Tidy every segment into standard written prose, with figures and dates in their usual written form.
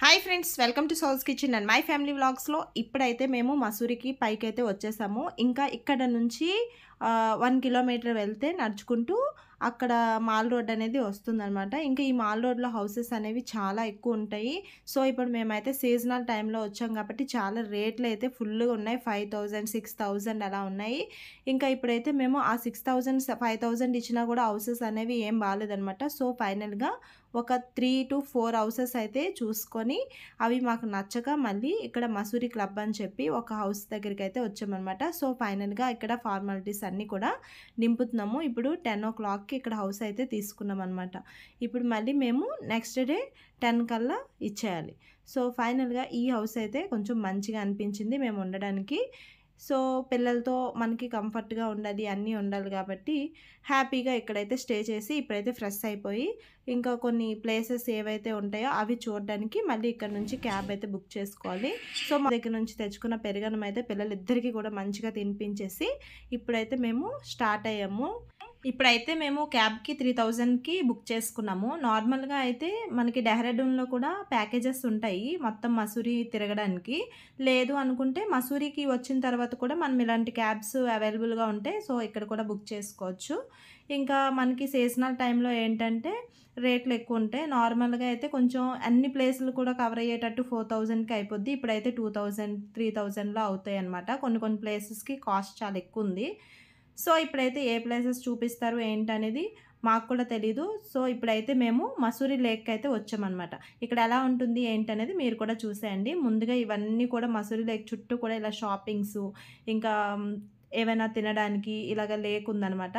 Hi friends, welcome to souls kitchen and my family వ్లాగ్స్లో ఇప్పుడైతే మేము మసూరికి పైకైతే వచ్చేసాము. ఇంకా ఇక్కడ నుంచి 1 కిలోమీటర్ వెళ్తే నడుచుకుంటూ అక్కడ మాల్ రోడ్ అనేది వస్తుందన్నమాట. ఇంకా ఈ మాల్ రోడ్లో హౌసెస్ అనేవి చాలా ఎక్కువ ఉంటాయి. సో ఇప్పుడు మేమైతే సీజనల్ టైంలో వచ్చాం కాబట్టి చాలా రేట్లు అయితే ఫుల్గా ఉన్నాయి. 5,000 6,000 అలా ఉన్నాయి. ఇంకా ఇప్పుడైతే మేము ఆ 6,000 5,000 ఇచ్చినా కూడా హౌసెస్ అనేవి ఏం బాగాలేదనమాట. సో ఫైనల్గా ఒక 3 to 4 హౌసెస్ అయితే చూసుకొని అవి మాకు నచ్చక మళ్ళీ ఇక్కడ మసూరి క్లబ్ అని చెప్పి ఒక హౌస్ దగ్గరికి అయితే వచ్చామన్నమాట. సో ఫైనల్గా ఇక్కడ ఫార్మాలిటీస్ అన్నీ కూడా నింపుతున్నాము. ఇప్పుడు 10 o'clockకి ఇక్కడ హౌస్ అయితే తీసుకున్నాం అనమాట. ఇప్పుడు మళ్ళీ మేము నెక్స్ట్ డే 10 కల్లా ఇచ్చేయాలి. సో ఫైనల్గా ఈ హౌస్ అయితే కొంచెం మంచిగా అనిపించింది మేము ఉండడానికి. సో పిల్లలతో మనకి కంఫర్ట్గా ఉండాలి, అన్నీ ఉండాలి కాబట్టి హ్యాపీగా ఇక్కడైతే స్టే చేసి ఇప్పుడైతే ఫ్రెష్ అయిపోయి ఇంకా కొన్ని ప్లేసెస్ ఏవైతే ఉంటాయో అవి చూడడానికి మళ్ళీ ఇక్కడ నుంచి క్యాబ్ అయితే బుక్ చేసుకోవాలి. సో మా దగ్గర నుంచి తెచ్చుకున్న పెరుగన్నం అయితే పిల్లలిద్దరికీ కూడా మంచిగా తినిపించేసి ఇప్పుడైతే మేము స్టార్ట్ అయ్యాము. ఇప్పుడైతే మేము క్యాబ్కి 3,000కి బుక్ చేసుకున్నాము. నార్మల్గా అయితే మనకి డెహ్రాడూన్లో కూడా ప్యాకేజెస్ ఉంటాయి మొత్తం మసూరి తిరగడానికి. లేదు అనుకుంటే మసూరికి వచ్చిన తర్వాత కూడా మనం ఇలాంటి క్యాబ్స్ అవైలబుల్గా ఉంటాయి. సో ఇక్కడ కూడా బుక్ చేసుకోవచ్చు. ఇంకా మనకి సీజనల్ టైంలో ఏంటంటే రేట్లు ఎక్కువ ఉంటాయి. నార్మల్గా అయితే కొంచెం అన్ని ప్లేసులు కూడా కవర్ అయ్యేటట్టు 4,000కి అయిపోద్ది. ఇప్పుడైతే 2,000 3,000లో అవుతాయి అన్నమాట. కొన్ని ప్లేసెస్కి కాస్ట్ చాలా ఎక్కువ ఉంది. సో ఇప్పుడైతే ఏ ప్లేసెస్ చూపిస్తారు ఏంటనేది మాకు కూడా తెలీదు. సో ఇప్పుడైతే మేము మసూరి లేక్ అయితే వచ్చామన్నమాట. ఇక్కడ ఎలా ఉంటుంది ఏంటనేది మీరు కూడా చూసేయండి. ముందుగా ఇవన్నీ కూడా మసూరి లేక్ చుట్టూ కూడా ఇలా షాపింగ్స్, ఇంకా ఏమైనా తినడానికి ఇలాగ లేక్ ఉందనమాట.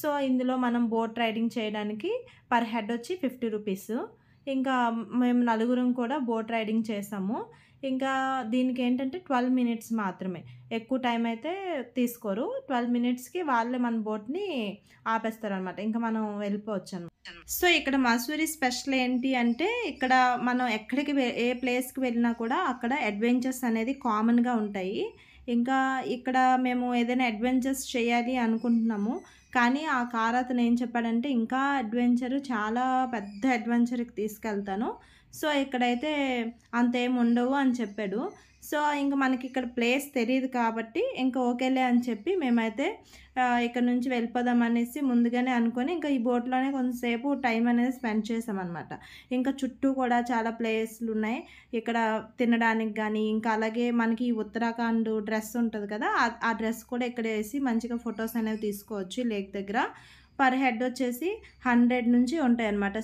సో ఇందులో మనం బోట్ రైడింగ్ చేయడానికి పర్ హెడ్ వచ్చి 50 రూపీస్. ఇంకా మేము నలుగురం కూడా బోట్ రైడింగ్ చేసాము. ఇంకా దీనికి ఏంటంటే 12 మినిట్స్ మాత్రమే, ఎక్కువ టైం అయితే తీసుకోరు. 12 మినిట్స్కి వాళ్ళే మన బోట్ని ఆపేస్తారనమాట. ఇంకా మనం వెళ్ళిపోవచ్చు అనమాట. సో ఇక్కడ మసూరి స్పెషల్ ఏంటి అంటే ఇక్కడ మనం ఎక్కడికి ఏ ప్లేస్కి వెళ్ళినా కూడా అక్కడ అడ్వెంచర్స్ అనేది కామన్గా ఉంటాయి. ఇంకా ఇక్కడ మేము ఏదైనా అడ్వెంచర్స్ చేయాలి అనుకుంటున్నాము. కానీ ఆ కార్ అతను ఏం చెప్పాడంటే ఇంకా చాలా పెద్ద అడ్వెంచర్కి తీసుకెళ్తాను, సో ఇక్కడైతే అంతేం ఉండవు అని చెప్పాడు. సో ఇంక మనకి ఇక్కడ ప్లేస్ తెలియదు కాబట్టి ఇంకా ఓకేలే అని చెప్పి మేమైతే ఇక్కడ నుంచి వెళ్ళిపోదాం అనేసి ముందుగానే అనుకొని ఇంకా ఈ బోట్లోనే కొంతసేపు టైం అనేది స్పెండ్ చేసామన్నమాట. ఇంకా చుట్టూ కూడా చాలా ప్లేస్లు ఉన్నాయి ఇక్కడ తినడానికి కానీ. ఇంకా అలాగే మనకి ఈ ఉత్తరాఖండ్ డ్రెస్ ఉంటుంది కదా, ఆ డ్రెస్ కూడా ఇక్కడ వేసి మంచిగా ఫొటోస్ అనేవి తీసుకోవచ్చు లేక్ దగ్గర. పర్ హెడ్ వచ్చేసి 100 నుంచి ఉంటాయి అన్నమాట.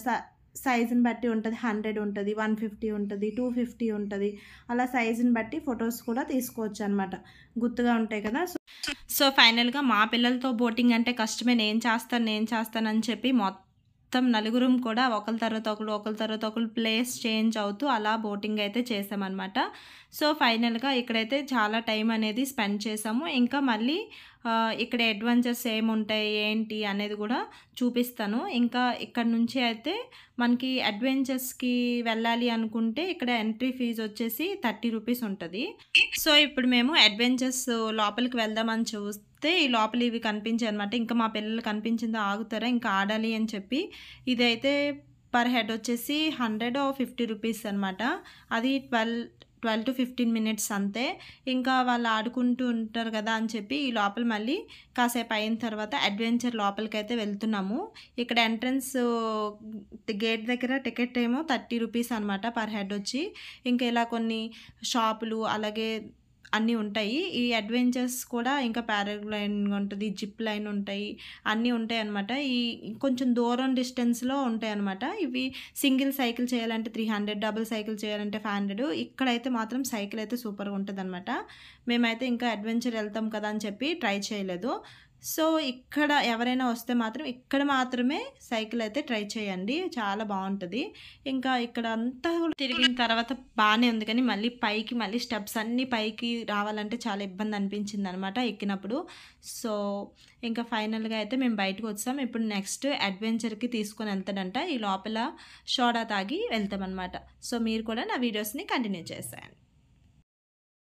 సైజుని బట్టి ఉంటుంది. 100 ఉంటుంది, 150 ఉంటుంది, 250 ఉంటుంది. అలా సైజుని బట్టి ఫొటోస్ కూడా తీసుకోవచ్చు అనమాట. గుర్తుగా ఉంటాయి కదా. సో ఫైనల్గా మా పిల్లలతో బోటింగ్ అంటే కష్టమే, నేను చేస్తాను అని చెప్పి మొత్తం నలుగురం కూడా ఒకరి తర్వాత ఒకరు ప్లేస్ చేంజ్ అవుతూ అలా బోటింగ్ అయితే చేసామన్నమాట. సో ఫైనల్గా ఇక్కడైతే చాలా టైం అనేది స్పెండ్ చేసాము. ఇంకా మళ్ళీ ఇక్కడ అడ్వెంచర్స్ ఏముంటాయి ఏంటి అనేది కూడా చూపిస్తాను. ఇంకా ఇక్కడ నుంచి అయితే మనకి అడ్వెంచర్స్కి వెళ్ళాలి అనుకుంటే ఇక్కడ ఎంట్రీ ఫీజు వచ్చేసి 30 రూపీస్ ఉంటుంది. సో ఇప్పుడు మేము అడ్వెంచర్స్ లోపలికి వెళ్దామని చూస్తే ఈ లోపల ఇవి కనిపించాయి అనమాట. ఇంకా మా పిల్లలు కనిపించిందో ఆగుతారా ఇంకా ఆడాలి అని చెప్పి ఇదైతే పర్ హెడ్ వచ్చేసి 150 రూపీస్ అనమాట. అది 12 to 15 మినిట్స్ అంతే. ఇంకా వాళ్ళు ఆడుకుంటూ ఉంటారు కదా అని చెప్పి ఈ లోపల మళ్ళీ కాసేపు అయిన తర్వాత అడ్వెంచర్ లోపలికి అయితే వెళ్తున్నాము. ఇక్కడ ఎంట్రన్స్ గేట్ దగ్గర టికెట్ ఏమో 30 రూపీస్ అనమాట పర్ హెడ్ వచ్చి. ఇంకా ఇలా కొన్ని షాపులు అలాగే అన్నీ ఉంటాయి. ఈ అడ్వెంచర్స్ కూడా ఇంకా పారాగ్లైడింగ్ ఉంటుంది, జిప్ లైన్ ఉంటాయి, అన్నీ ఉంటాయి అన్నమాట. ఈ కొంచెం దూరం డిస్టెన్స్లో ఉంటాయి అన్నమాట. ఇవి సింగిల్ సైకిల్ చేయాలంటే 300, డబుల్ సైకిల్ చేయాలంటే 500. ఇక్కడైతే మాత్రం సైకిల్ అయితే సూపర్గా ఉంటుంది అనమాట. మేమైతే ఇంకా అడ్వెంచర్ వెళ్తాం కదా అని చెప్పి ట్రై చేయలేదు. సో ఇక్కడ ఎవరైనా వస్తే మాత్రం ఇక్కడ మాత్రమే సైకిల్ అయితే ట్రై చేయండి, చాలా బాగుంటుంది. ఇంకా ఇక్కడ అంతా తిరిగిన తర్వాత బాగానే ఉంది కానీ మళ్ళీ స్టెప్స్ అన్నీ పైకి రావాలంటే చాలా ఇబ్బంది అనిపించింది అనమాట ఎక్కినప్పుడు. సో ఇంకా ఫైనల్గా అయితే మేము బయటకు వచ్చాం. ఇప్పుడు నెక్స్ట్ అడ్వెంచర్కి తీసుకొని వెళ్తాడంట. ఈ లోపల సోడా తాగి వెళ్తామన్నమాట. సో మీరు కూడా నా వీడియోస్ని కంటిన్యూ చేసేయండి.